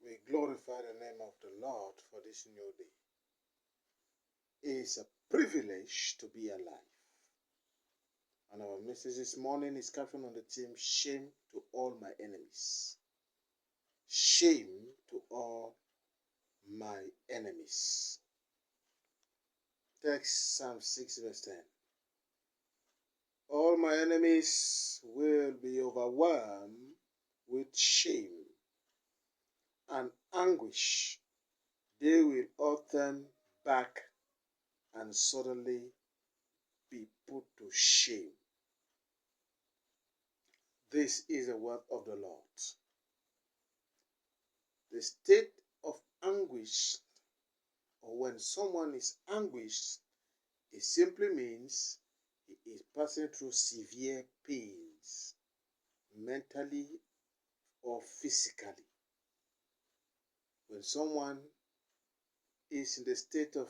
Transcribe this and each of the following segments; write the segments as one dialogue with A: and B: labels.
A: We glorify the name of the Lord for this new day. It is a privilege to be alive. And our message this morning is captioned on the theme, Shame to all my enemies. Shame to all my enemies. Text Psalm 6 verse 10. All my enemies will be overwhelmed with shame and anguish. They will all turn back and suddenly be put to shame. This is the word of the Lord. The state of anguish, or when someone is anguished, it simply means he is passing through severe pains, mentally or physically. When someone is in the state of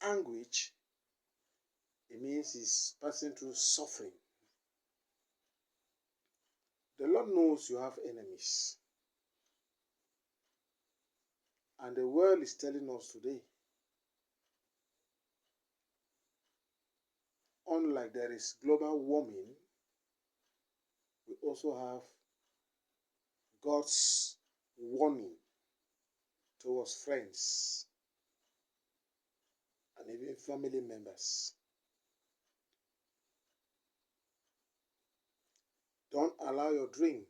A: anguish, it means he's passing through suffering. The Lord knows you have enemies. And the world is telling us today, unlike there is global warming, we also have God's warning towards friends and even family members. Don't allow your drink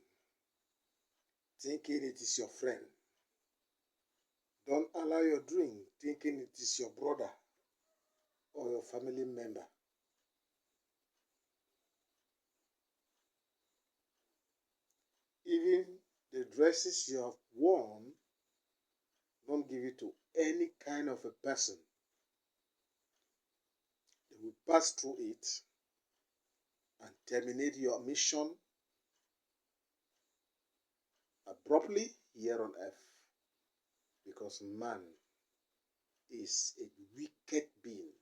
A: thinking it is your friend. Don't allow your drink thinking it is your brother or your family member. Even the dresses you have worn, don't give it to any kind of a person. They will pass through it and terminate your mission abruptly here on earth, because man is a wicked being.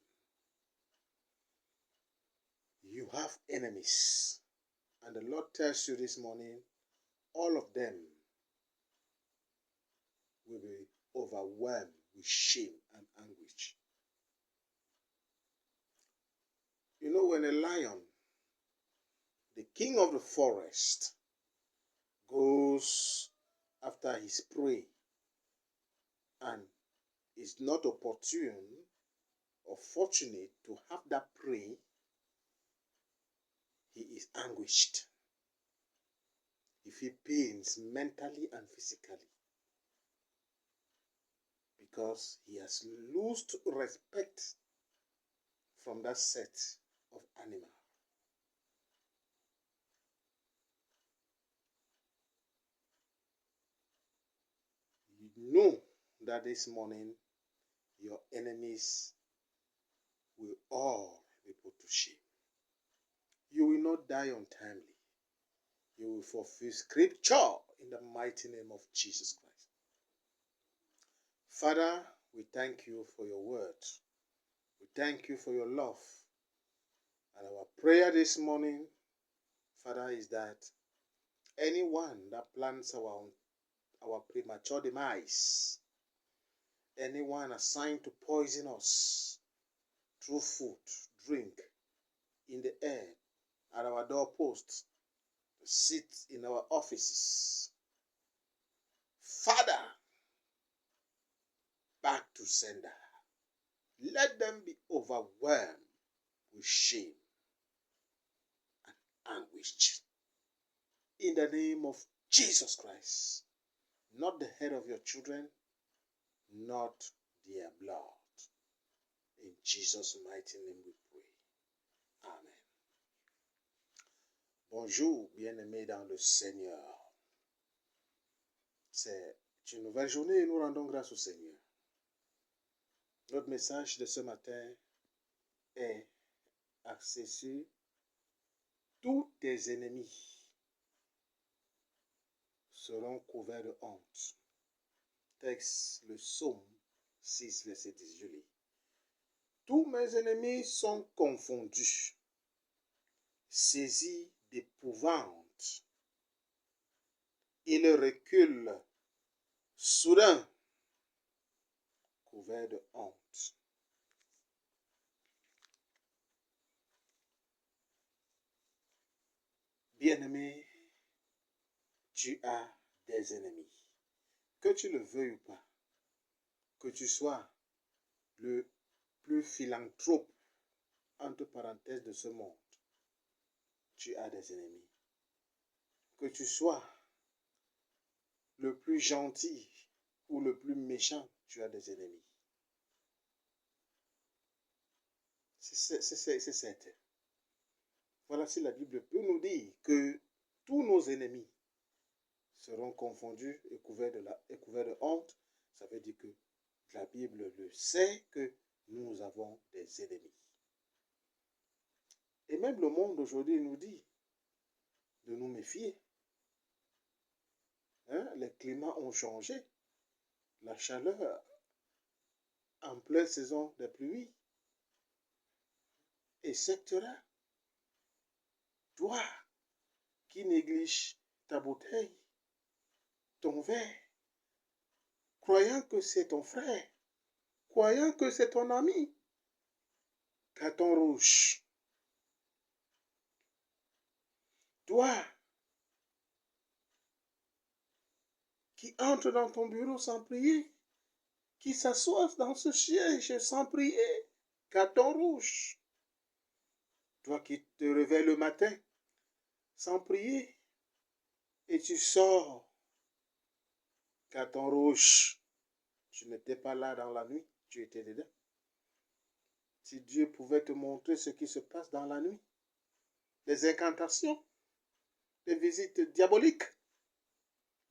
A: You have enemies, and the Lord tells you this morning, all of them will be overwhelmed with shame and anguish. You know, when a lion, the king of the forest, goes after his prey and is not opportune or fortunate to have that prey, he is anguished. He feels pains mentally and physically, because he has lost respect from that set of animal. You know that this morning your enemies will all be put to shame. You will not die untimely. You will fulfill scripture in the mighty name of Jesus Christ. Father, we thank you for your word. We thank you for your love. And our prayer this morning, Father, is that anyone that plans our premature demise, anyone assigned to poison us through food, drink, in the air, at our doorposts, to sit in our offices, Father, back to sender. Let them be overwhelmed with shame and anguish. In the name of Jesus Christ, not the head of your children, not their blood. In Jesus' mighty name we pray. Amen. Bonjour, bien-aimés dans le Seigneur. C'est une nouvelle journée et nous rendons grâce au Seigneur. Notre message de ce matin est axé sur tous tes ennemis seront couverts de honte. Texte, le psaume 6, verset 10, je lis. Tous mes ennemis sont confondus, saisis d'épouvante. Ils reculent soudain, couvert de honte. Bien-aimé, tu as des ennemis. Que tu le veuilles ou pas, que tu sois le plus philanthrope, entre parenthèses, de ce monde, tu as des ennemis. Que tu sois le plus gentil ou le plus méchant, tu as des ennemis. C'est certain. Voilà, si la Bible peut nous dire que tous nos ennemis seront confondus et couverts de honte, ça veut dire que la Bible le sait que nous avons des ennemis. Et même le monde aujourd'hui nous dit de nous méfier. Les climats ont changé. La chaleur en pleine saison des pluies. Et sectera. Toi qui négliges ta bouteille, ton verre, croyant que c'est ton frère, croyant que c'est ton ami, carton rouge. Toi qui entre dans ton bureau sans prier, qui s'assoit dans ce siège sans prier, carton rouge. Toi qui te réveilles le matin sans prier et tu sors, carton rouge. Tu n'étais pas là dans la nuit, tu étais dedans. Si Dieu pouvait te montrer ce qui se passe dans la nuit, des incantations, des visites diaboliques,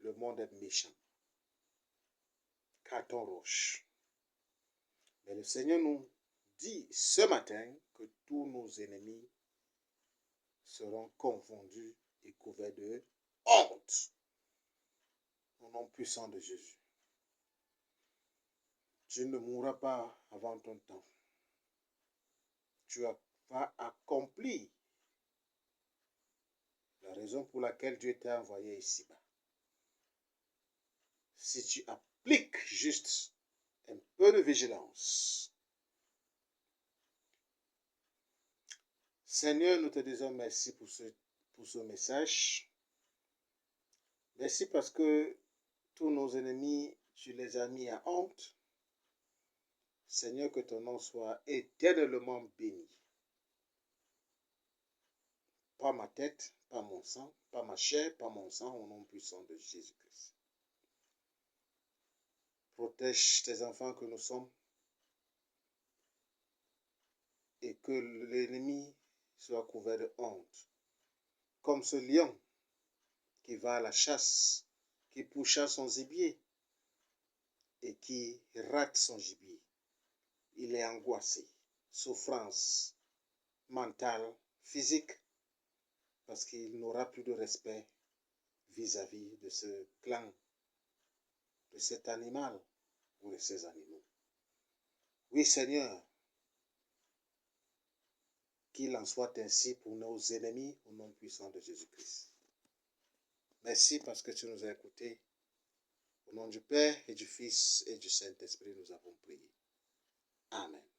A: le monde est méchant. Carton rouge. Mais le Seigneur nous dit ce matin que tous nos ennemis seront confondus et couverts de honte. Au nom puissant de Jésus. Tu ne mourras pas avant ton temps. Tu vas accomplir la raison pour laquelle Dieu t'a envoyé ici-bas. Si tu appliques juste un peu de vigilance. Seigneur, nous te disons merci pour ce message. Merci parce que tous nos ennemis, tu les as mis à honte. Seigneur, que ton nom soit éternellement béni. Pas ma tête, pas mon sang, pas ma chair, pas mon sang, au nom puissant de Jésus-Christ. Protège tes enfants que nous sommes et que l'ennemi soit couvert de honte. Comme ce lion qui va à la chasse, qui pourchasse son gibier et qui rate son gibier. Il est angoissé, souffrance mentale, physique, parce qu'il n'aura plus de respect vis-à-vis de ce clan, de cet animal ou de ces animaux. Oui, Seigneur, qu'il en soit ainsi pour nos ennemis au nom puissant de Jésus-Christ. Merci parce que tu nous as écoutés. Au nom du Père et du Fils et du Saint-Esprit, nous avons prié. Amen.